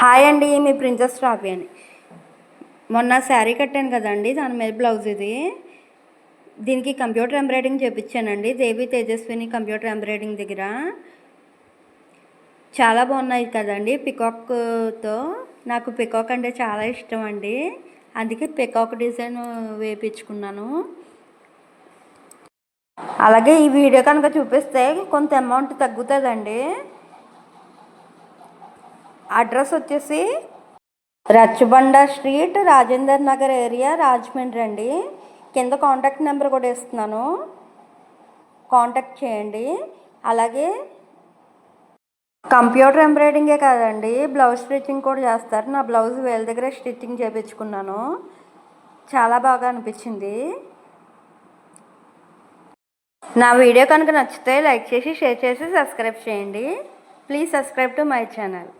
Hi అండి, మీ princess Rafi అని. మొన్న శారీ కట్టాను కదండి, దాని మీద బ్లౌజ్ ఇది. దీనికి కంప్యూటర్ ఎంబ్రాయిడింగ్ చేయించానండి, దేవి తేజస్విని కంప్యూటర్ ఎంబ్రాయిడింగ్ దగ్గర. చాలా బాగున్నాయి కదండి పికాక్తో. నాకు పికాక్ అంటే చాలా ఇష్టం అండి, అందుకే పికాక్ డిజైన్ వేయించుకున్నాను. అలాగే ఈ వీడియో కనుక చూపిస్తే కొంత అమౌంట్ తగ్గుతుందండి. అడ్రస్ వచ్చేసి రచ్చబండ స్ట్రీట్, రాజేందర్ నగర్ ఏరియా, రాజమండ్రి అండి. కింద కాంటాక్ట్ నెంబర్ కూడా ఇస్తున్నాను, కాంటాక్ట్ చేయండి. అలాగే కంప్యూటర్ ఎంబ్రాయిడింగే కాదండి, బ్లౌజ్ స్టిచ్చింగ్ కూడా చేస్తారు. నా బ్లౌజ్ వీళ్ళ దగ్గర స్టిచ్చింగ్ చేయించుకున్నాను, చాలా బాగా అనిపించింది. నా వీడియో కనుక నచ్చితే లైక్ చేసి, షేర్ చేసి, సబ్స్క్రైబ్ చేయండి. Please subscribe to my channel.